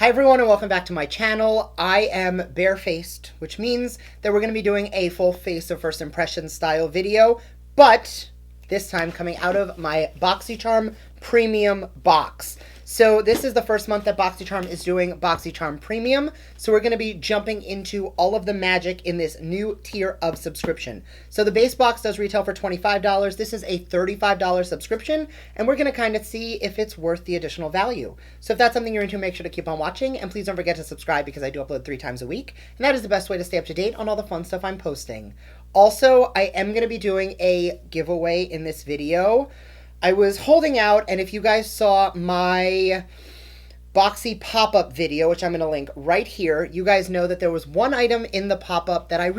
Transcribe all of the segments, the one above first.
Hi everyone and welcome back to my channel. I am barefaced, which means that we're going to be doing a full face of first impression style video, but this time coming out of my Boxycharm premium box. So this is the first month that Boxycharm is doing Boxycharm Premium. So we're going to be jumping into all of the magic in this new tier of subscription. So the base box does retail for $25. This is a $35 subscription, and we're going to kind of see if it's worth the additional value. So if that's something you're into, make sure to keep on watching, and please don't forget to subscribe because I do upload 3 times a week, and that is the best way to stay up to date on all the fun stuff I'm posting. Also, I am going to be doing a giveaway in this video. I was holding out, and if you guys saw my Boxy pop-up video, which I'm going to link right here, you guys know that there was one item in the pop-up that I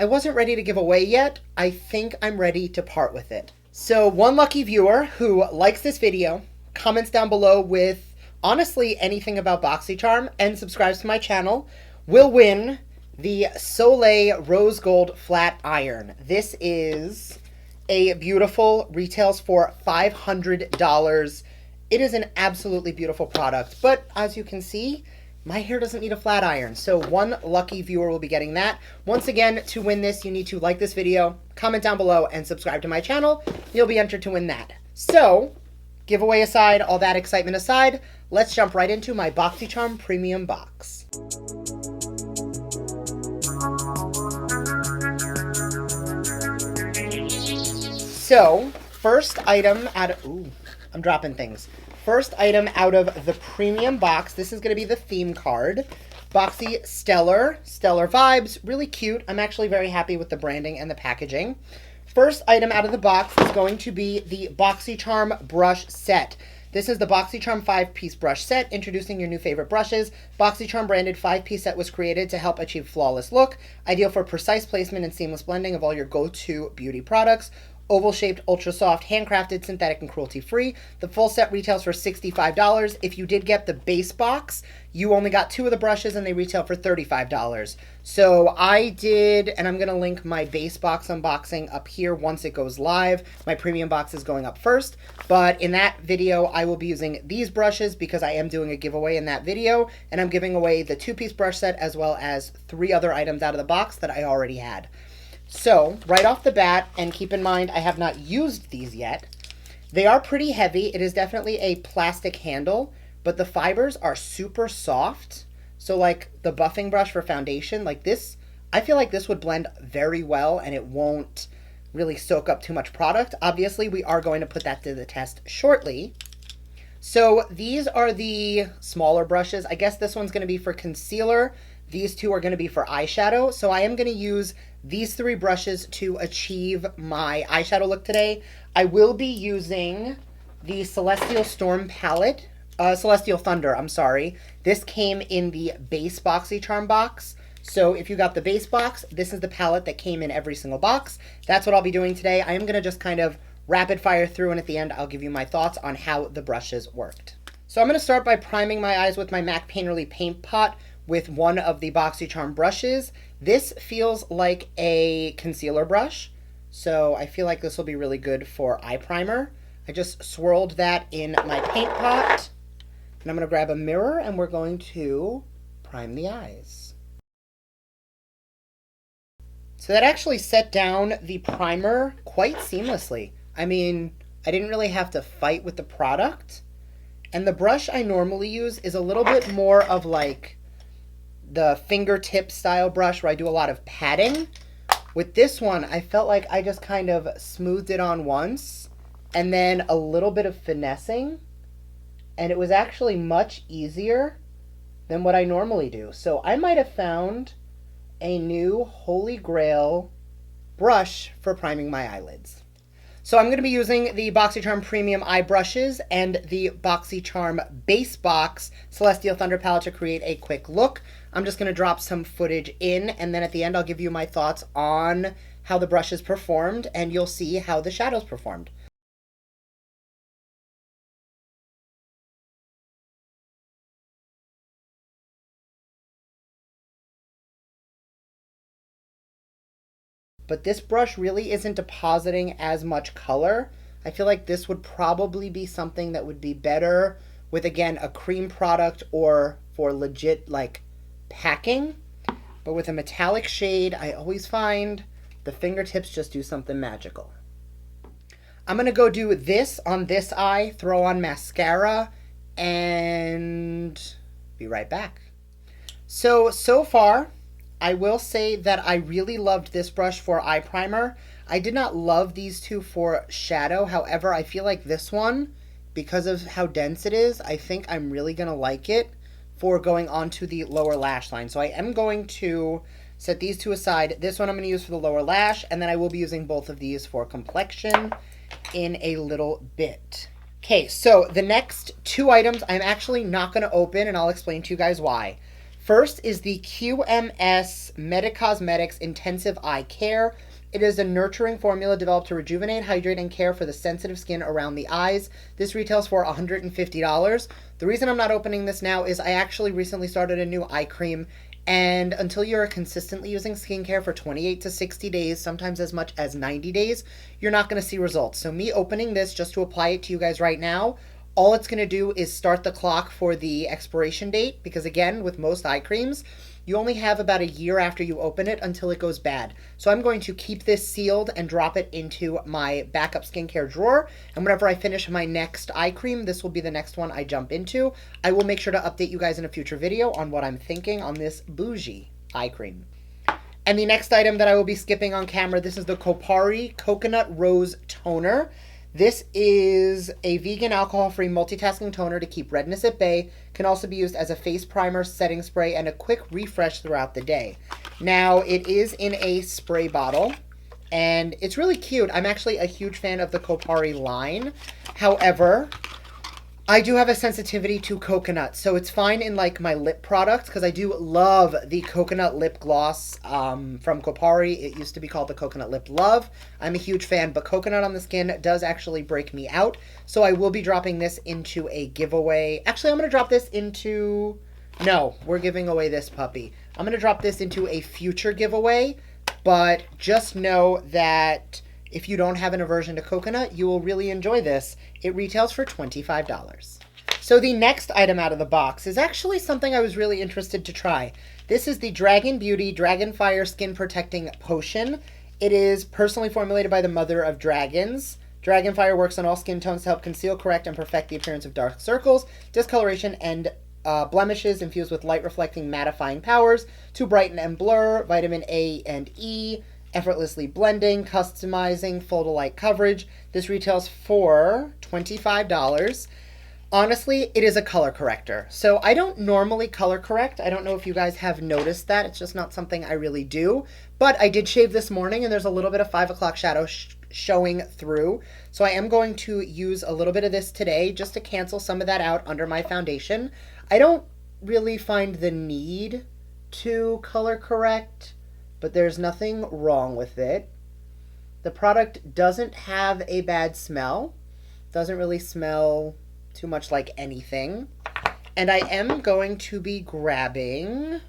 wasn't ready to give away yet. I think I'm ready to part with it. So one lucky viewer who likes this video, comments down below with honestly anything about Boxycharm, and subscribes to my channel, will win the Soleil Rose Gold Flat Iron. This is a beautiful, retails for $500. It is an absolutely beautiful product, but as you can see, my hair doesn't need a flat iron, so one lucky viewer will be getting that. Once again, to win this, you need to like this video, comment down below, and subscribe to my channel. You'll be entered to win that. So, giveaway aside, all that excitement aside, let's jump right into my Boxycharm Premium box. So, first item out of, ooh, I'm dropping things. First item out of the premium box, this is going to be the theme card. Boxy Stellar Vibes, really cute. I'm actually very happy with the branding and the packaging. First item out of the box is going to be the Boxycharm brush set. This is the Boxycharm 5-piece brush set, introducing your new favorite brushes. Boxycharm branded 5-piece set was created to help achieve flawless look, ideal for precise placement and seamless blending of all your go-to beauty products. Oval-shaped, ultra-soft, handcrafted, synthetic, and cruelty-free. The full set retails for $65. If you did get the base box, you only got 2 of the brushes, and they retail for $35. So I did, and I'm going to link my base box unboxing up here once it goes live. My premium box is going up first, but in that video, I will be using these brushes because I am doing a giveaway in that video, and I'm giving away the 2-piece brush set as well as 3 other items out of the box that I already had. So, right off the bat, and keep in mind I have not used these yet, they are pretty heavy. It is definitely a plastic handle, but the fibers are super soft. So like the buffing brush for foundation, like this, I feel like this would blend very well and it won't really soak up too much product. Obviously, we are going to put that to the test shortly. So these are the smaller brushes. I guess this one's going to be for concealer. These 2 are going to be for eyeshadow. So I am going to use these 3 brushes to achieve my eyeshadow look today. I will be using the Celestial Storm palette, Celestial Thunder, I'm sorry. This came in the base Boxycharm box. So if you got the base box, this is the palette that came in every single box. That's what I'll be doing today. I am going to just kind of rapid fire through, and at the end, I'll give you my thoughts on how the brushes worked. So I'm going to start by priming my eyes with my MAC Painterly Paint Pot with one of the Boxycharm brushes. This feels like a concealer brush, so I feel like this will be really good for eye primer. I just swirled that in my paint pot, and I'm going to grab a mirror, and we're going to prime the eyes. So that actually set down the primer quite seamlessly. I mean, I didn't really have to fight with the product, and the brush I normally use is a little bit more of like the fingertip style brush where I do a lot of patting. With this one, I felt like I just kind of smoothed it on once and then a little bit of finessing, and it was actually much easier than what I normally do. So I might have found a new holy grail brush for priming my eyelids. So I'm going to be using the Boxycharm Premium Eye Brushes and the Boxycharm Base Box Celestial Thunder Palette to create a quick look. I'm just going to drop some footage in, and then at the end I'll give you my thoughts on how the brushes performed, and you'll see how the shadows performed. But this brush really isn't depositing as much color. I feel like this would probably be something that would be better with, again, a cream product or for legit, like, packing. But with a metallic shade, I always find the fingertips just do something magical. I'm going to go do this on this eye, throw on mascara, and be right back. So far, I will say that I really loved this brush for eye primer. I did not love these two for shadow. However, I feel like this one, because of how dense it is, I think I'm really going to like it for going onto the lower lash line. So I am going to set these two aside. This one I'm going to use for the lower lash, and then I will be using both of these for complexion in a little bit. Okay, so the next two items I'm actually not going to open, and I'll explain to you guys why. First is the QMS Cosmetics Intensive Eye Care. It is a nurturing formula developed to rejuvenate, hydrate, and care for the sensitive skin around the eyes. This retails for $150. The reason I'm not opening this now is I actually recently started a new eye cream, and until you're consistently using skincare for 28 to 60 days, sometimes as much as 90 days, you're not going to see results. So me opening this just to apply it to you guys right now, all it's going to do is start the clock for the expiration date, because again, with most eye creams, you only have about a year after you open it until it goes bad. So I'm going to keep this sealed and drop it into my backup skincare drawer. And whenever I finish my next eye cream, this will be the next one I jump into. I will make sure to update you guys in a future video on what I'm thinking on this bougie eye cream. And the next item that I will be skipping on camera, this is the Kopari Coconut Rose Toner. This is a vegan, alcohol-free multitasking toner to keep redness at bay. Can also be used as a face primer, setting spray, and a quick refresh throughout the day. Now, it is in a spray bottle, and it's really cute. I'm actually a huge fan of the Kopari line. However, I do have a sensitivity to coconut, so it's fine in like my lip products, because I do love the coconut lip gloss from Kopari. It used to be called the Coconut Lip Love. I'm a huge fan, but coconut on the skin does actually break me out. So I will be dropping this into a giveaway. Actually, I'm going to drop this into... No, we're giving away this puppy. I'm going to drop this into a future giveaway, but just know that if you don't have an aversion to coconut, you will really enjoy this. It retails for $25. So the next item out of the box is actually something I was really interested to try. This is the Dragun Beauty Dragonfire Skin Protecting Potion. It is personally formulated by the mother of dragons. Dragonfire works on all skin tones to help conceal, correct, and perfect the appearance of dark circles, discoloration, and blemishes, infused with light-reflecting mattifying powers to brighten and blur, vitamin A and E, effortlessly blending, customizing, full-to-light coverage. This retails for $25. Honestly, it is a color corrector. So I don't normally color correct. I don't know if you guys have noticed that. It's just not something I really do. But I did shave this morning, and there's a little bit of 5 o'clock shadow showing through. So I am going to use a little bit of this today just to cancel some of that out under my foundation. I don't really find the need to color correct, but there's nothing wrong with it. The product doesn't have a bad smell. Doesn't really smell too much like anything. And I am going to be grabbing...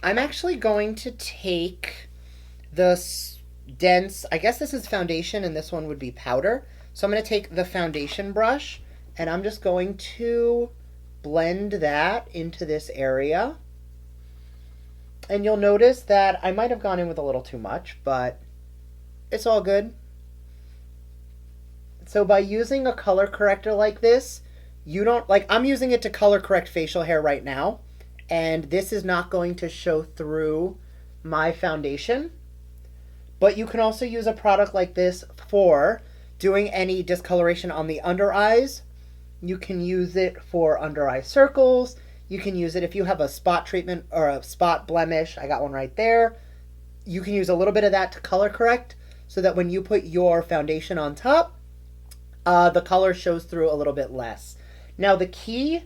I'm actually going to take the dense... I guess this is foundation and this one would be powder. So I'm going to take the foundation brush and I'm just going to blend that into this area. And you'll notice that I might have gone in with a little too much, but it's all good. So by using a color corrector like this, you don't, like, I'm using it to color correct facial hair right now, and this is not going to show through my foundation. But you can also use a product like this for doing any discoloration on the under eyes. You can use it for under eye circles. You can use it if you have a spot treatment or a spot blemish. I got one right there. You can use a little bit of that to color correct so that when you put your foundation on top, the color shows through a little bit less. Now, the key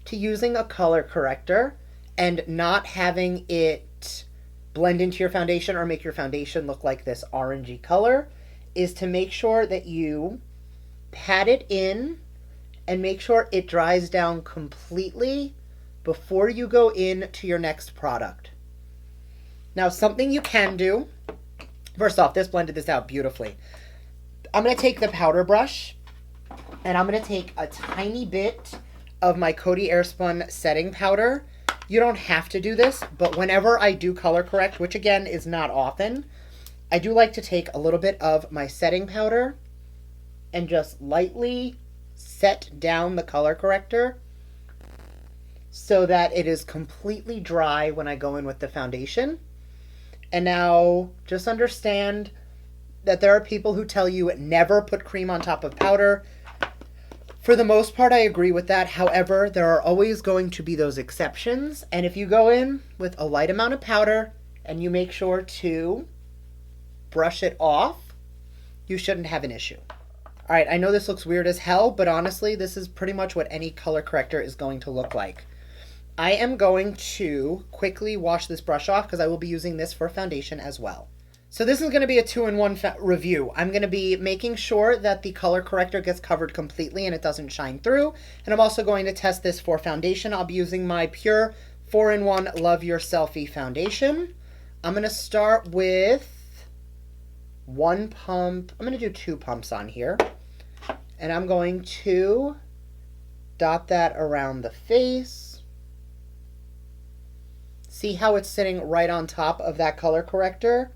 to using a color corrector and not having it blend into your foundation or make your foundation look like this orangey color is to make sure that you pat it in and make sure it dries down completely before you go into your next product. Now, something you can do, first off, this blended this out beautifully. I'm going to take the powder brush and I'm going to take a tiny bit of my Coty Airspun setting powder. You don't have to do this, but whenever I do color correct, which again is not often, I do like to take a little bit of my setting powder and just lightly set down the color corrector so that it is completely dry when I go in with the foundation. And now just understand that there are people who tell you never put cream on top of powder. For the most part, I agree with that. However, there are always going to be those exceptions. And if you go in with a light amount of powder and you make sure to brush it off, you shouldn't have an issue. All right, I know this looks weird as hell, but honestly, this is pretty much what any color corrector is going to look like. I am going to quickly wash this brush off because I will be using this for foundation as well. So this is going to be a 2-in-1 review. I'm going to be making sure that the color corrector gets covered completely and it doesn't shine through. And I'm also going to test this for foundation. I'll be using my Pure 4-in-1 Love Your Selfie foundation. I'm going to start with 1 pump. I'm going to do 2 pumps on here. And I'm going to dot that around the face. See how it's sitting right on top of that color corrector?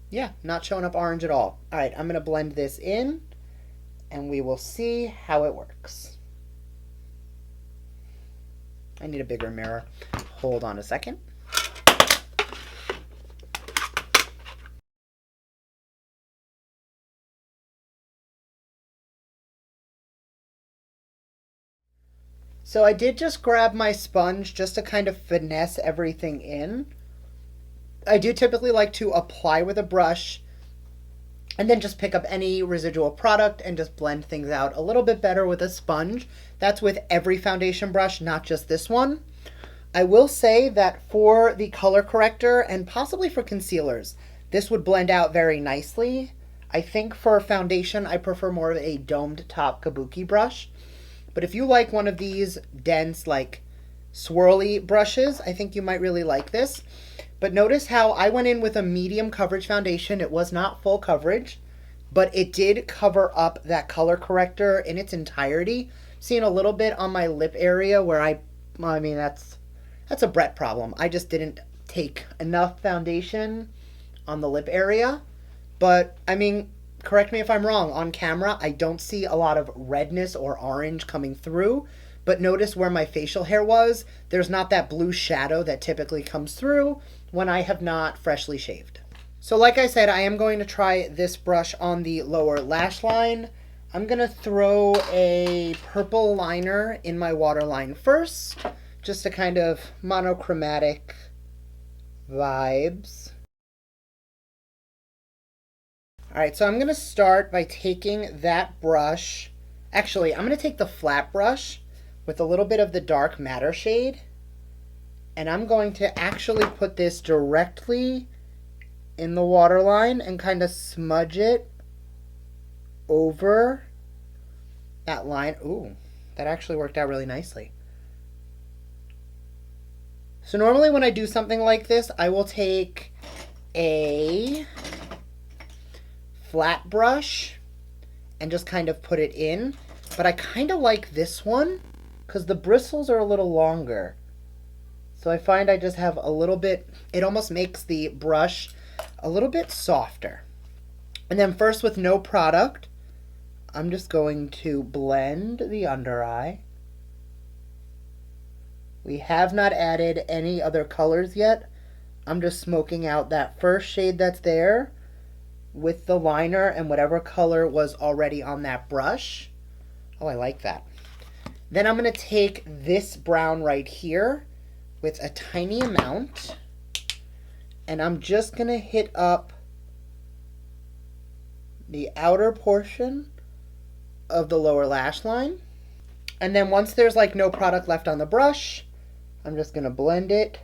Yeah, not showing up orange at all. All right, I'm going to blend this in, and we will see how it works. I need a bigger mirror. Hold on a second. So I did just grab my sponge just to kind of finesse everything in. I do typically like to apply with a brush and then just pick up any residual product and just blend things out a little bit better with a sponge. That's with every foundation brush, not just this one. I will say that for the color corrector and possibly for concealers, this would blend out very nicely. I think for foundation, I prefer more of a domed top kabuki brush. But if you like one of these dense, like swirly brushes, I think you might really like this. But notice how I went in with a medium coverage foundation. It was not full coverage, but it did cover up that color corrector in its entirety. Seeing a little bit on my lip area where I mean, that's a Brett problem. I just didn't take enough foundation on the lip area. But, I mean, correct me if I'm wrong, on camera, I don't see a lot of redness or orange coming through. But notice where my facial hair was, there's not that blue shadow that typically comes through when I have not freshly shaved. So like I said, I am going to try this brush on the lower lash line. I'm going to throw a purple liner in my waterline first, just to kind of monochromatic vibes. All right, so I'm going to start by taking that brush. Actually, I'm going to take the flat brush with a little bit of the dark matter shade, and I'm going to actually put this directly in the waterline and kind of smudge it over that line. Ooh, that actually worked out really nicely. So normally when I do something like this, I will take a flat brush and just kind of put it in. But I kind of like this one because the bristles are a little longer. So I find I just have a little bit, it almost makes the brush a little bit softer. And then first, with no product, I'm just going to blend the under eye. We have not added any other colors yet. I'm just smoking out that first shade that's there with the liner and whatever color was already on that brush. Oh, I like that. Then I'm going to take this brown right here with a tiny amount, and I'm just going to hit up the outer portion of the lower lash line. And then once there's like no product left on the brush, I'm just going to blend it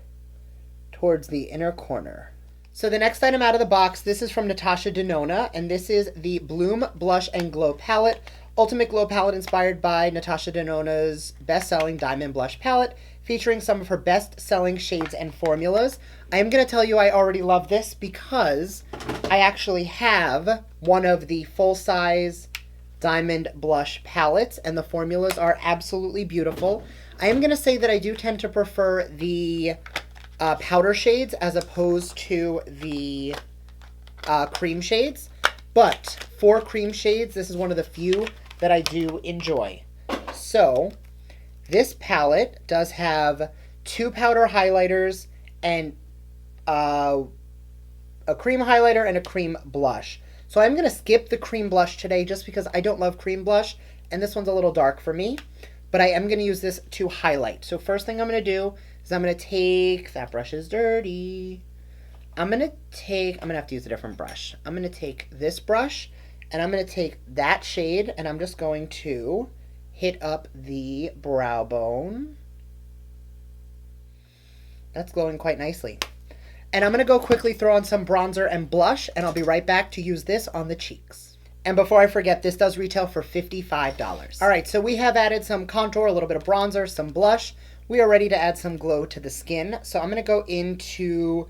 towards the inner corner. So the next item out of the box, this is from Natasha Denona, and this is the Bloom Blush and Glow Palette. Ultimate Glow Palette inspired by Natasha Denona's best-selling Diamond Blush Palette, featuring some of her best-selling shades and formulas. I am going to tell you I already love this because I actually have one of the full-size Diamond Blush palettes, and the formulas are absolutely beautiful. I am going to say that I do tend to prefer the powder shades as opposed to the cream shades. But for cream shades, this is one of the few that I do enjoy. So this palette does have 2 powder highlighters and a cream highlighter and a cream blush. So I'm going to skip the cream blush today just because I don't love cream blush, and this one's a little dark for me. But I am going to use this to highlight. So first thing I'm going to do is I'm going to take, that brush is dirty. I'm going to have to use a different brush. I'm going to take this brush, and I'm going to take that shade, and I'm just going to hit up the brow bone. That's glowing quite nicely. And I'm going to go quickly throw on some bronzer and blush, and I'll be right back to use this on the cheeks. And before I forget, this does retail for $55. All right, so we have added some contour, a little bit of bronzer, some blush. We are ready to add some glow to the skin. So I'm going to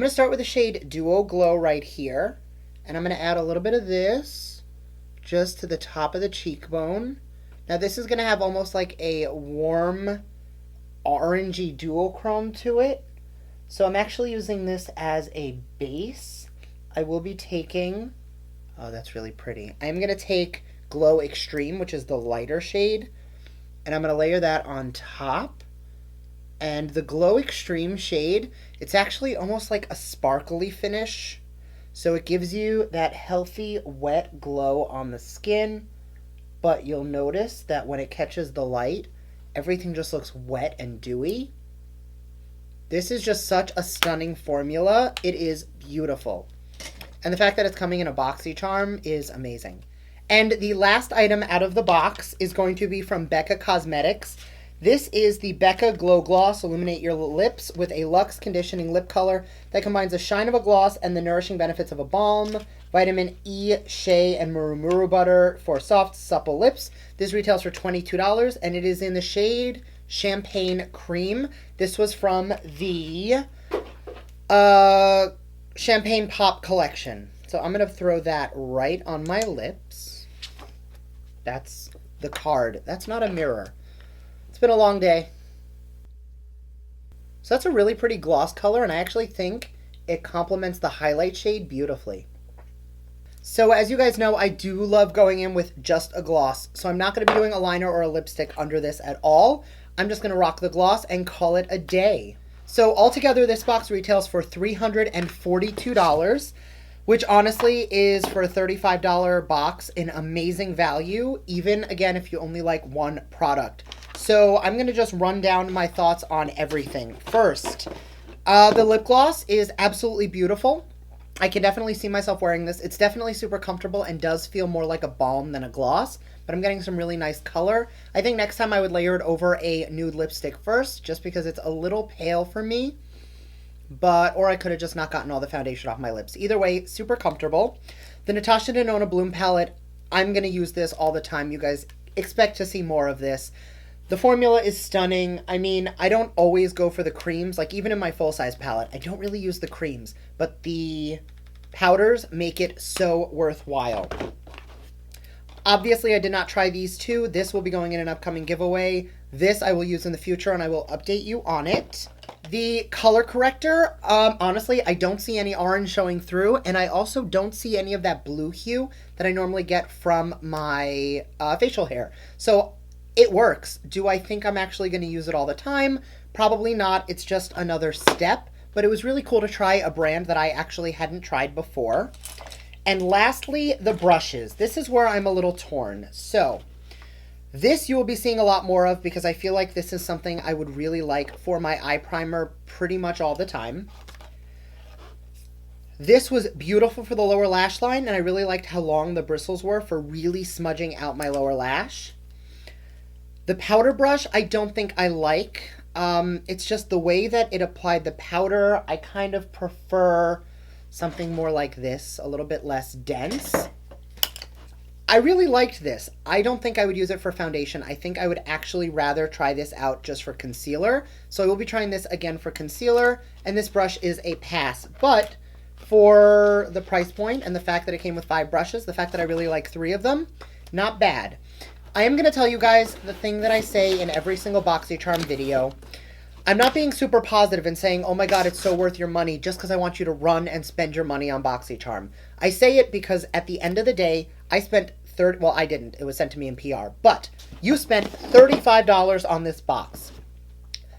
start with the shade Duo Glow right here. And I'm going to add a little bit of this just to the top of the cheekbone. Now this is going to have almost like a warm orangey duochrome to it. So I'm actually using this as a base. I will be taking, oh, that's really pretty. I'm going to take Glow Extreme, which is the lighter shade, and I'm going to layer that on top. And the Glow Extreme shade, it's actually almost like a sparkly finish. So it gives you that healthy, wet glow on the skin, but you'll notice that when it catches the light, everything just looks wet and dewy. This is just such a stunning formula. It is beautiful. And the fact that it's coming in a Boxycharm is amazing. And the last item out of the box is going to be from Becca Cosmetics. This is the Becca Glow Gloss Illuminate Your Lips with a Luxe Conditioning Lip Color that combines the shine of a gloss and the nourishing benefits of a balm. Vitamin E, shea, and murumuru butter for soft, supple lips. This retails for $22, and it is in the shade Champagne Cream. This was from the Champagne Pop collection. So I'm going to throw that right on my lips. That's the card. That's not a mirror. It's been a long day. So that's a really pretty gloss color, and I actually think it complements the highlight shade beautifully. So as you guys know, I do love going in with just a gloss. So I'm not going to be doing a liner or a lipstick under this at all. I'm just going to rock the gloss and call it a day. So altogether, this box retails for $342, which honestly is for a $35 box an amazing value, even again if you only like one product. So I'm going to just run down my thoughts on everything. First, the lip gloss is absolutely beautiful. I can definitely see myself wearing this. It's definitely super comfortable and does feel more like a balm than a gloss, but I'm getting some really nice color. I think next time I would layer it over a nude lipstick first, just because it's a little pale for me, or I could have just not gotten all the foundation off my lips. Either way, super comfortable. The Natasha Denona Bloom palette, I'm going to use this all the time. You guys expect to see more of this. The formula is stunning. I mean, I don't always go for the creams. Like, even in my full-size palette, I don't really use the creams. But the powders make it so worthwhile. Obviously, I did not try these two. This will be going in an upcoming giveaway. This I will use in the future, and I will update you on it. The color corrector, honestly, I don't see any orange showing through, and I also don't see any of that blue hue that I normally get from my facial hair. So it works. Do I think I'm actually going to use it all the time? Probably not. It's just another step, but it was really cool to try a brand that I actually hadn't tried before. And lastly, the brushes. This is where I'm a little torn. So this you will be seeing a lot more of because I feel like this is something I would really like for my eye primer pretty much all the time. This was beautiful for the lower lash line, and I really liked how long the bristles were for really smudging out my lower lash. The powder brush, I don't think I like. It's just the way that it applied the powder. I kind of prefer something more like this, a little bit less dense. I really liked this. I don't think I would use it for foundation. I think I would actually rather try this out just for concealer. So I will be trying this again for concealer, and this brush is a pass. But for the price point and the fact that it came with 5 brushes, the fact that I really like 3 of them, Not bad. I am going to tell you guys the thing that I say in every single Boxycharm video. I'm not being super positive and saying, oh my god, it's so worth your money just because I want you to run and spend your money on Boxycharm. I say it because at the end of the day, I spent well, I didn't. It was sent to me in PR. But you spent $35 on this box.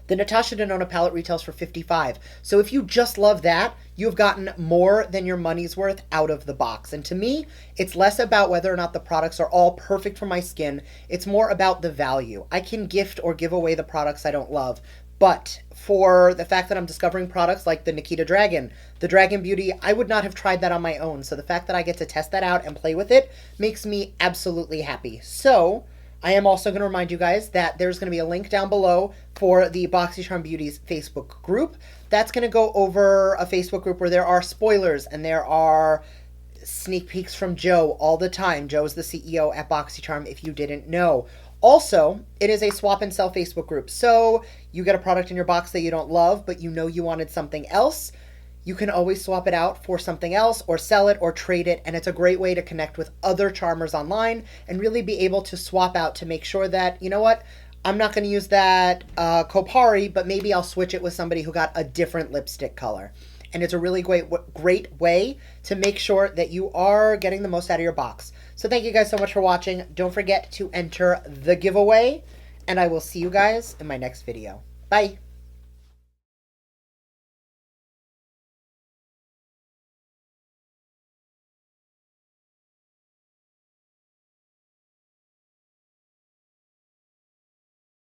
The Natasha Denona palette retails for $55. So if you just love that, you've gotten more than your money's worth out of the box. And to me, it's less about whether or not the products are all perfect for my skin. It's more about the value. I can gift or give away the products I don't love. But for the fact that I'm discovering products like the Nikita Dragun, the Dragun Beauty, I would not have tried that on my own. So the fact that I get to test that out and play with it makes me absolutely happy. So I am also going to remind you guys that there's going to be a link down below for the Boxycharm Beauties Facebook group. That's going to go over a Facebook group where there are spoilers and there are sneak peeks from Joe all the time. Joe's the CEO at Boxycharm, if you didn't know. Also, it is a swap and sell Facebook group. So you get a product in your box that you don't love, but you know you wanted something else. You can always swap it out for something else or sell it or trade it. And it's a great way to connect with other charmers online and really be able to swap out to make sure that, you know what, I'm not going to use that Kopari, but maybe I'll switch it with somebody who got a different lipstick color. And it's a really great way to make sure that you are getting the most out of your box. So thank you guys so much for watching. Don't forget to enter the giveaway, and I will see you guys in my next video. Bye.